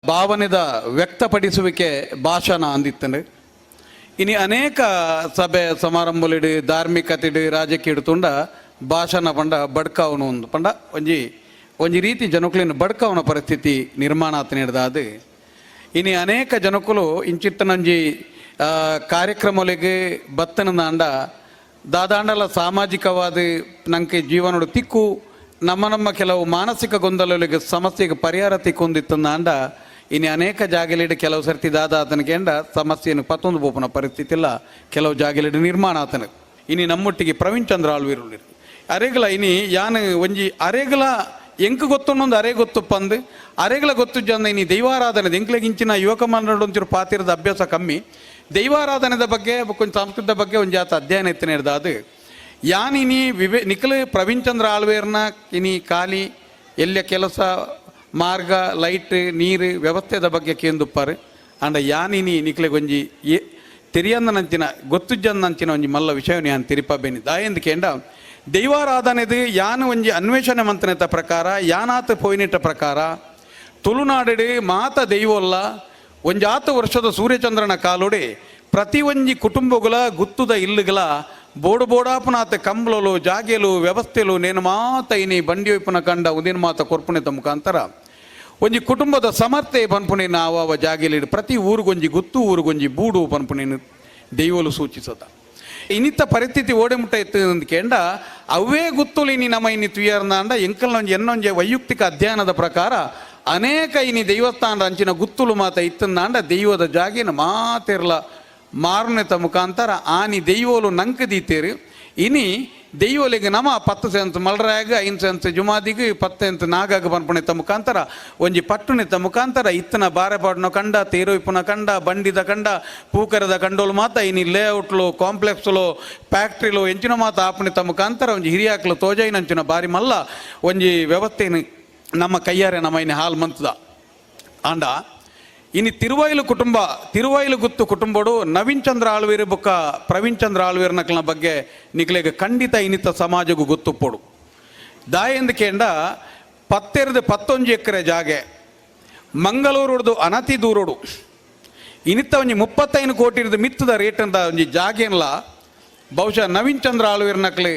ಭಾವನೆದ ವ್ಯಕ್ತಪಡಿಸುವಿಕೆ ಭಾಷಣ ಅಂದಿತ್ತಂಡು ಇನಿ ಅನೇಕ ಸಭೆ ಸಮಾರಂಭಲಿಡು ಧಾರ್ಮಿಕತೆಡು ರಾಜಕೀಯ ತುಂಡ ಭಾಷಣ ಪಂಡ ಬಡ್ಕಾವನು ಒಂದು ಪಂಡ ಒಂಜಿ ರೀತಿ ಜನಕುಲಿನ ಬಡ್ಕಾವನ ಪರಿಸ್ಥಿತಿ ನಿರ್ಮಾಣ ಆತನಿಡ್ದಾದು ಇನಿ ಅನೇಕ ಜನಕುಲು ಇಂಚಿತ್ತನಂಜಿ ಕಾರ್ಯಕ್ರಮಗಳಿಗೆ ಬತ್ತನಂದ ದಾದಾಂಡಲ ಸಾಮಾಜಿಕವಾದ ನಂಗೆ ಜೀವನೋಡು ತಿಕ್ಕು ನಮ್ಮ ಕೆಲವು ಮಾನಸಿಕ ಗೊಂದಲಗಳಿಗೆ ಸಮಸ್ಯೆಗೆ ಪರಿಹಾರ ತಿಕ್ಕೊಂದಿತ್ತಂದ ಇನ್ನು ಅನೇಕ ಜಾಗಲಿಡು ಕೆಲವು ಸರ್ತಿ ದಾದ ಆತನಿಗೆ ಸಮಸ್ಯೆಯನ್ನು ಪತ್ತೊಂದು ಬೋಪನ ಪರಿಸ್ಥಿತಿ ಇಲ್ಲ ಕೆಲವು ಜಾಗಲಿಡು ನಿರ್ಮಾಣ ಆತನ ಇನ್ನು ನಮ್ಮೊಟ್ಟಿಗೆ ಪ್ರವೀಣ್ ಚಂದ್ರ ಆಳ್ವೀರು ಅರೆಗಳ ಇನಿ ಯಾನು ಒಂಜಿ ಅರೆಗಳ ಎಂಕ್ ಗೊತ್ತೊಂದೊಂದು ಅರೆ ಗೊತ್ತುಪ್ಪ ಅಂದು ಅರೆಗಳ ಗೊತ್ತು ಜನ ಇನಿ ದೈವಾರಾಧನೆ ಎಂಕ್ಲೆಗಿಂಚಿನ ಯುವಕ ಮಂಡಳೊಂಚೂರು ಪಾತಿರದ ಅಭ್ಯಾಸ ಕಮ್ಮಿ ದೈವಾರಾಧನೆದ ಬಗ್ಗೆ ಕೊಂಚ ಸಂಸ್ಕೃತದ ಬಗ್ಗೆ ಒಂದು ಜಾತ ಅಧ್ಯಯನ ಎತ್ತನೆ ಹಿಡ್ದಾದು ಯಾನಿನಿ ನಿಖಲು ಪ್ರವೀಣ್ ಚಂದ್ರ ಆಳ್ವೇರ್ನ ಇನಿ ಖಾಲಿ ಎಲ್ಲ ಕೆಲಸ ಮಾರ್ಗ ಲೈಟ್ ನೀರು ವ್ಯವಸ್ಥೆದ ಬಗ್ಗೆ ಕೇಂದುಪ್ಪಾರು ಅಂಡ ಯಾನಿನಿ ನಿಖಲೆಗೆ ಒಂಜಿ ತೆರಿಯಂದನಂಚಿನ ಗೊತ್ತುಜ್ಜಂದಂಚಿನ ಒಂಜಿ ಮಲ್ಲ ವಿಷಯವನ್ನು ಯಾನು ತಿರಿಪಬೇನಿ ದಾಯಂದು ಕೇಂಡ ದೈವಾರಾಧನೆದು ಯಾನು ಒಂಜಿ ಅನ್ವೇಷಣೆ ಮಂತನೆತ ಪ್ರಕಾರ ಯಾನಾತ ಪೋಯಿನಿಟ್ಟ ಪ್ರಕಾರ ತುಳುನಾಡು ಮಾತ ದೈವೋಲ್ಲ ಒಂಜಾತ ವರ್ಷದ ಸೂರ್ಯಚಂದ್ರನ ಕಾಲೋಡೆ ಪ್ರತಿ ಒಂಜಿ ಕುಟುಂಬಗಳ ಗುತ್ತುದ ಇಲ್ಲುಗಳ ಬೋಡು ಬೋಡಾಪುನಾತ ಕಂಬಳಲು ಜಾಗೆಲು ವ್ಯವಸ್ಥೆಲು ನೇನು ಮಾತ ಇನಿ ಬಂಡಿ ಒಯ್ಪುನ ಕಂಡ ಉದಿನ ಮಾತ ಕೊರ್ಪುಣಿತ ಮುಖಾಂತರ ಒಂಜಿ ಕುಟುಂಬದ ಸಮರ್ಥೆ ಪನ್ಪುಣಿನ ಅವ ಜಾಗೆಲಿಡು ಪ್ರತಿ ಊರಿಗೊಂಜಿ ಗುತ್ತು ಊರಿಗೊಂಜಿ ಬೂಡು ಪನ್ಪುಣಿನ ದೈವಲು ಸೂಚಿಸದ ಇನ್ನಿತ್ತ ಪರಿಸ್ಥಿತಿ ಓಡೆ ಮುಟ್ಟ ಎತ್ತು ಕೇಂಡ ಅವೇ ಗುತ್ತುಲು ಇನಿ ನಮ್ಮ ಇನಿ ತುಯ್ಯರ್ನ ಅಂಡ ಎಂಕಲ್ನೊಂಜಿ ಎನ್ನೊಂಜಿ ವೈಯಕ್ತಿಕ ಅಧ್ಯಯನದ ಪ್ರಕಾರ ಅನೇಕ ಇನಿ ದೈವಸ್ಥಾನದ ಅಂಚಿನ ಗುತ್ತುಲು ಮಾತ ಇತ್ತಂದಾಂಡ ದೈವದ ಜಾಗಿನ ಮಾತಿರ್ಲ ಮಾರುನೆತ ಮುಖಾಂತರ ಆನಿ ದೈವೋಲು ನಂಕ ದೀತೇರು ಇನಿ ದೈವೋಲಿಗೆ ನಮ 10 ಸೆನ್ಸ್ ಮಲ್ರಾಗ 5 ಸೆನ್ಸ್ ಜುಮಾದಿಗೆ 10 ಸೆನ್ಸ್ ನಾಗಾಗ ಪನ್ಪುಣಿತ ಮುಖಾಂತರ ಒಂಜಿ ಪಟ್ಟುನಿತ ಮುಖಾಂತರ ಇತ್ತನ ಬಾರೆಪಾಡ್ನ ಕಂಡ ತೇರೋಯ್ಪುನ ಕಂಡ ಬಂಡಿದ ಕಂಡ ಪೂಕರದ ಕಂಡೋಲು ಮಾತ ಇನಿ ಲೇಔಟ್ಲು ಕಾಂಪ್ಲೆಕ್ಸ್ಲು ಫ್ಯಾಕ್ಟ್ರಿಲು ಎಂಚಿನ ಮಾತ ಆಪಣಿತ ಮುಖಾಂತರ ಒಂಜಿ ಹಿರಿಯಾಕ್ಲು ತೋಜೈನಂಚಿನ ಬಾರಿ ಮಲ್ಲ ಒಂಜಿ ವ್ಯವಸ್ಥೆನ ನಮ್ಮ ಕೈಯಾರೆ ನಮ್ಮ ಇನ್ನು ಹಾಲು ಮಂತದ ಆಂಡ ಇನ್ನು ತಿರುವೈಲು ಗುತ್ತು ಕುಟುಂಬಡು ನವೀನ್ ಚಂದ್ರ ಆಳ್ವೀರು ಬೊಕ್ಕ ಪ್ರವೀಣ್ ಚಂದ್ರ ಆಳ್ವೀರ್ ನಕಲ್ನ ಬಗ್ಗೆ ನಿಕ್ಲೆಗೆ ಖಂಡಿತ ಇನ್ನಿತ ಸಮಾಜಗೂ ಗೊತ್ತುಪ್ಪಡು ದಾಯಂದು ಕೇಂಡ 11 ಎಕರೆ ಜಾಗೆ ಮಂಗಳೂರುಡ್ದು ಅನತಿ ದೂರೋಡು ಇನ್ನಿತ್ತ ಒಂಜಿ 35 ಕೋಟಿ ಮಿತ್ತದ ರೇಟ್ ಅಂತ ಒಂಜಿ ಜಾಗೆಲ್ಲ ಬಹುಶಃ ನವೀನ್ ಚಂದ್ರ ಆಳ್ವೀರ್ ನಕ್ಲೆ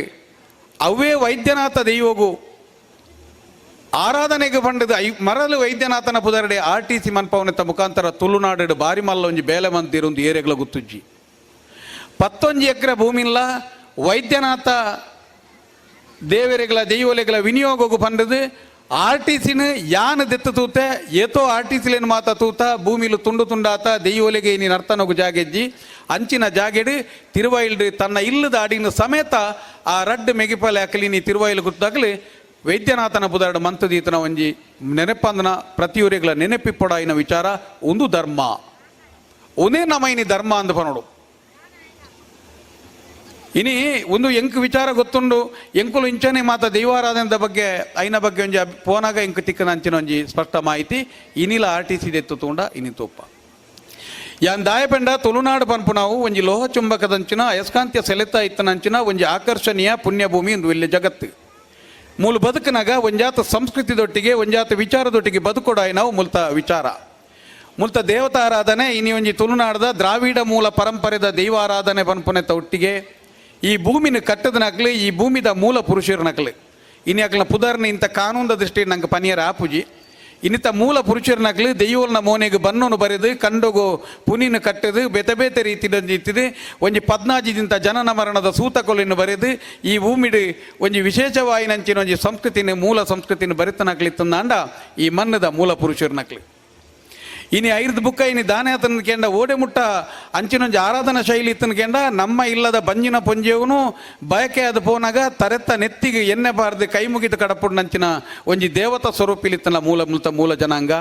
ಅವೇ ವೈದ್ಯನಾಥ ದೈವಗೂ ಆರಾಧನೆಗೆ ಬಂಡದ ಮರಲು ವೈದ್ಯನಾಥನ ಪುದರಡೆ RTC ಮನ್ಪವನೆತ್ತ ಮುಖಾಂತರ ತುಳುನಾಡು ಬಾರಿ ಮಲ್ಲ ಒಂಜಿ ಬೇಲೆ ಮಂದಿರೊಂದು ಏರಿಯಾಗಳ ಗುತ್ತುಜ್ಜಿ 11 ಎಕರೆ ಭೂಮಿಲ್ಲ ವೈದ್ಯನಾಥ ದೇವರೆಗಳ ದೈವಲೆಗಳ ವಿನಿಯೋಗವು ಬಂಡದು RTCನ ಯಾನು ದೆತ್ತು ತೂತೆ ಏತೋ RTCಲೇನು ಮಾತ ತೂತ ಭೂಮಿಲು ತುಂಡು ತುಂಡಾತ ದೈವಲೆಗೆ ನೀನು ಅರ್ಥನಗು ಜಾಗೆಜ್ಜಿ ಅಂಚಿನ ಜಾಗೆಡು ತಿರುವೈಲ್ಡು ತನ್ನ ಇಲ್ಲದ ಅಡಿನ ಸಮೇತ ಆ ರಡ್ಡು ಮೆಗಿಪಲೆ ಹಾಕಲಿ ನೀ ತಿರುವೈಲು ಗುತ್ತಾಗಲಿ ವೈದ್ಯನಾಥನ ಬುಧಾರಡ ಮಂತದೀತನ ಒಂಜಿ ನೆನಪಂದನ ಪ್ರತಿಯೊರಿಗಳ ನೆನಪಿಪ್ಪೊಡಾಯಿನ ವಿಚಾರ ಒಂದು ಧರ್ಮ ಒಂದೇ ನಮ್ಮ ಇನಿ ಧರ್ಮ ಅಂದ ಪನೋಡು ಇನಿ ಒಂದು ಎಂಕ್ ವಿಚಾರ ಗೊತ್ತುಂಡು ಎಂಕುಲು ಇಂಚನೆ ಮಾತ ದೈವಾರಾಧನದ ಬಗ್ಗೆ ಐನ ಬಗ್ಗೆ ಒಂಜಿ ಪೋನಾಗ ಎಂಕ್ ತಿಕ್ಕನ ಅಂಚಿನ ಒಂಜಿ ಸ್ಪಷ್ಟ ಮಾಹಿತಿ ಇನಿಲ RTC ದೆತ್ತು ತೂಂಡ ಇನಿ ತೋಪ ಯಾನ್ ದಾಯಪೆಂಡ ತುಳುನಾಡು ಪನ್ಪು ನಾವು ಒಂಜಿ ಲೋಹ ಚುಂಬಕದಂಚಿನ ಅಯಸ್ಕಾಂತ್ಯ ಸೆಲೆತ ಇತ್ತನಂಚಿನ ಒಂಜಿ ಆಕರ್ಷಣೀಯ ಪುಣ್ಯಭೂಮಿ ಒಂದು ಇಲ್ಲಿ ಜಗತ್ತು ಮೂಲ ಬದುಕಿನಾಗ ಒಂಜಾತ ಸಂಸ್ಕೃತಿದೊಟ್ಟಿಗೆ ಒಂಜಾತ ವಿಚಾರದೊಟ್ಟಿಗೆ ಬದುಕೊಡಾಯಿ ನಾವು ಮುಲ್ತ ದೇವತಾರಾಧನೆ ಇನಿ ಒಂಜಿ ತುಳುನಾಡದ ದ್ರಾವಿಡ ಮೂಲ ಪರಂಪರೆದ ದೈವಾರಾಧನೆ ಪನ್ಪುನೆತ ಒಟ್ಟಿಗೆ ಈ ಭೂಮಿನ ಕಟ್ಟದನಕ್ಲಿ ಈ ಭೂಮಿದ ಮೂಲ ಪುರುಷರನಕ್ಲಿ ಇನಿ ಅಕ್ಲ ಪುದರ್ನ ಇಂಥ ಕಾನೂನದ ದೃಷ್ಟಿ ನಂಗೆ ಪನಿಯರ ಆಪುಜಿ ಇನ್ನಿತ ಮೂಲ ಪುರುಷರನಕ್ಲಿ ದೈವಲ್ನ ಮೋನೆಗೆ ಬನ್ನೋನು ಬರೆದು ಕಂಡೋಗು ಪುನಿನ ಕಟ್ಟದು ಬೇತೆ ರೀತಿದಂದಿತ್ತಿದೆ ಒಂಜಿ 14 ಜನನ ಮರಣದ ಸೂತಕೊಲಿನ ಬರೆದು ಈ ಭೂಮಿಡು ಒಂಜಿ ವಿಶೇಷವಾಯಿನಂಚಿನ ಒಂಜಿ ಸಂಸ್ಕೃತಿನ ಮೂಲ ಸಂಸ್ಕೃತಿನ ಬರೆತನಕ್ಲಿತ್ತಂದಾಂಡ ಈ ಮನ್ನದ ಮೂಲ ಪುರುಷರನಕ್ಲಿ ಇನಿ 5 ಬುಕ್ಕ ಇನಿ ದಾನೆ ಆತನ ಕೇಂಡ ಓಡೆ ಮುಟ್ಟ ಅಂಚಿನೊಂಜಿ ಆರಾಧನಾ ಶೈಲಿ ಇತ್ತನ ಕೇಂಡ ನಮ್ಮ ಇಲ್ಲದ ಬಂಜಿನ ಪೊಂಜೆಯವನು ಬಯಕೆ ಅದು ಪೋನಾಗ ತರೆತ್ತ ನೆತ್ತಿಗೆ ಎಣ್ಣೆ ಬಾರ್ದು ಕೈ ಮುಗಿದು ಕಡಪುಂಡಂಚಿನ ಒಂಜಿ ದೇವತಾ ಸ್ವರೂಪಿಲಿತ್ತನ ಮೂಲ ಜನಾಂಗ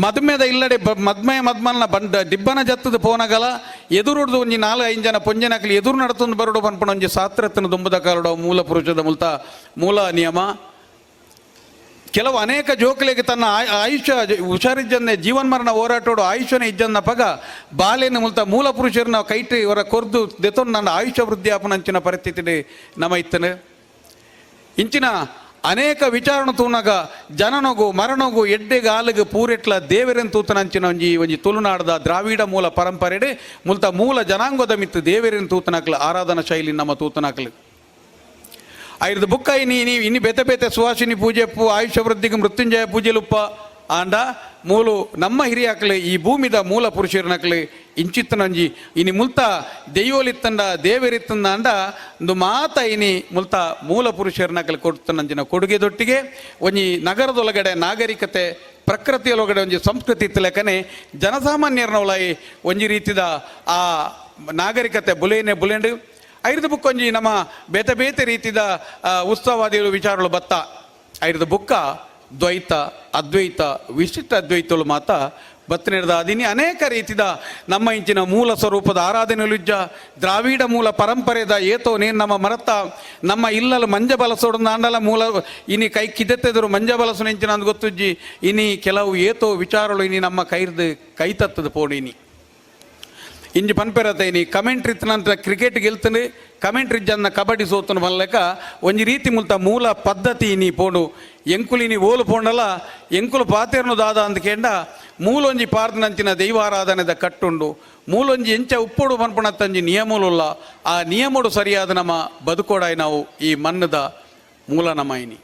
ಮದ್ಮೆದ ಇಲ್ಲಡೆ ಮದ್ಮಲ್ನ ದಿಬ್ಬನ ಜತ್ತದ ಪೋನಗಲ ಎದುರುಡ್ದು ಒಂಜಿ 4-5 ಜನ ಪೊಂಜೆನಕಲಿ ಎದುರು ನಡತಂದು ಬರೋಡು ಪನ್ಪಣ ಒಂಜಿ ಸಾತ್ರತ್ತನ ದುಂಬದ ಕಾಲಡ ಮೂಲ ಪುರುಷದ ಮೂಲ ನಿಯಮ ಕೆಲವು ಅನೇಕ ಜೋಕಲಿಗೆ ತನ್ನ ಆಯುಷ್ಯ ಹುಷಾರಿಜ್ಜನ್ನೇ ಜೀವನ್ಮರಣ ಹೋರಾಟೋಡು ಆಯುಷ್ಯನೇ ಇಜ್ಜನ್ನ ಪಗ ಬಾಲ್ಯನ ಮೂಲ ಪುರುಷರನ್ನ ಕೈಟ್ ಇವರ ಕೊರ್ದು ದೆತೊಂದು ನನ್ನ ಆಯುಷ್ಯ ವೃದ್ಧಿಯಾಪನಂಚಿನ ಪರಿಸ್ಥಿತಿ ನಮ್ಮ ಇತ್ತನೆ ಇಂಚಿನ ಅನೇಕ ವಿಚಾರಣ ತೂನಗ ಜನನಗು ಮರಣಗು ಎಡ್ಡೆಗಾಲಿಗೆ ಪೂರೆಟ್ಲ ದೇವರನ್ ತೂತನಂಚಿನ ಒಂಜಿ ತುಳುನಾಡದ ದ್ರಾವಿಡ ಮೂಲ ಪರಂಪರೆಡೆ ಮುಲ್ತ ಮೂಲ ಜನಾಂಗದ ಮಿತ್ತು ದೇವರನ್ ತೂತನಕ್ಲ ಆರಾಧನಾ ಶೈಲಿ ನಮ್ಮ ತೂತನಕ್ಲು ಐದು ಬುಕ್ಕ ಇನಿ ಬೆತೆ ಬೆತೆ ಸುವಾಸಿನಿ ಪೂಜೆಪ್ಪು ಆಯುಷ್ಯ ವೃದ್ಧಿಗೆ ಮೃತ್ಯುಂಜಯ ಪೂಜೆಲುಪ್ಪ ಆಂಡ ಮೂಲು ನಮ್ಮ ಹಿರಿಯಾಕ್ಲೆ ಈ ಭೂಮಿದ ಮೂಲ ಪುರುಷರನಕ್ಲೆ ಇಂಚಿತ್ತನಂಜಿ ಇನಿ ಮುಲ್ತ ದೆಯ್ಯೋಲಿತ್ತಂಡ ದೇವರಿತ್ತಂದ ಅಂಡ ಒಂದು ಮಾತ ಇನಿ ಮುಲ್ತ ಮೂಲ ಪುರುಷರನಕ್ಲೆ ಕೊಡ್ತನಂಜಿನ ಕೊಡುಗೆದೊಟ್ಟಿಗೆ ಒಂಜಿ ನಗರದೊಳಗಡೆ ನಾಗರಿಕತೆ ಪ್ರಕೃತಿಯೊಳಗಡೆ ಒಂಜಿ ಸಂಸ್ಕೃತಿ ಇತ್ತಲೆಕ್ಕನೆ ಜನಸಾಮಾನ್ಯರನ್ನ ಒಳಗೆ ಒಂಜಿ ರೀತಿದ ಆ ನಾಗರಿಕತೆ ಬುಲೆಂಡು ಐದು ಬುಕ್ ಒಂಜಿ ನಮ್ಮ ಬೇತೆ ಬೇತೆ ರೀತಿದ ಉತ್ಸವಾದಿಗಳು ವಿಚಾರಗಳು ಬತ್ತ ಐದು ಬುಕ್ಕ ದ್ವೈತ ಅದ್ವೈತ ವಿಶಿಷ್ಟ ಅದ್ವೈತಗಳು ಮಾತ ಬತ್ತನೆಡ್ದ ಅದಿನಿ ಅನೇಕ ರೀತಿದ ನಮ್ಮ ಇಂಚಿನ ಮೂಲ ಸ್ವರೂಪದ ಆರಾಧನೆಯುಜ್ಜ ದ್ರಾವಿಡ ಮೂಲ ಪರಂಪರೆದ ಏತೋ ನೇನು ನಮ್ಮ ಮರತ ನಮ್ಮ ಇಲ್ಲಲು ಮಂಜ ಬಲಸೋಡ ಅಂಡಲ ಮೂಲ ಇನಿ ಕೈ ಕಿದೆತ್ತೆದರು ಮಂಜ ಬಲಸು ನೆಂಚಿನ ಅಂದ್ ಗೊತ್ತುಜ್ಜಿ ಇನಿ ಕೆಲವು ಏತೋ ವಿಚಾರಗಳು ಇನಿ ನಮ್ಮ ಕೈ ತತ್ತದ ಪೋಡಿನಿ ಇಂಜಿ ಪನ್ಪೆರತೆ ಇನಿ ಕಮೆಂಟ್ರಿ ನಂತರ ಕ್ರಿಕೆಟ್ ಗೆಲ್ತಾನೆ ಕಮೆಂಟ್ರಿ ಜನ್ನ ಕಬಡ್ಡಿ ಸೋತನ ಮಲ್ಲಕ ಒಂಜಿ ರೀತಿ ಮುಲ್ತ ಮೂಲ ಪದ್ಧತಿ ಇನಿ ಪೋಡು ಎಂಕುಲಿನಿ ಓಲು ಪೋಂಡಲ ಎಂಕುಲು ಪಾತೆರ್ನು ದಾದ ಅಂದ್ಕೇಂಡ ಮೂಲೊಂಜಿ ಪಾರ್ದನಂಚಿನ ದೈವಾರಾಧನೆದ ಕಟ್ಟುಂಡು ಮೂಲೊಂಜಿ ಎಂಚ ಉಪ್ಪೊಡು ಪನ್ಪಣತ್ತಂಜಿ ನಿಯಮಲುಲ್ಲ ಆ ನಿಯಮಡು ಸರಿಯಾದ ನಮ್ಮ ಬದುಕೋಡಾಯಿ ನಾವು ಈ ಮನ್ನದ ಮೂಲ ನಮೈನಿ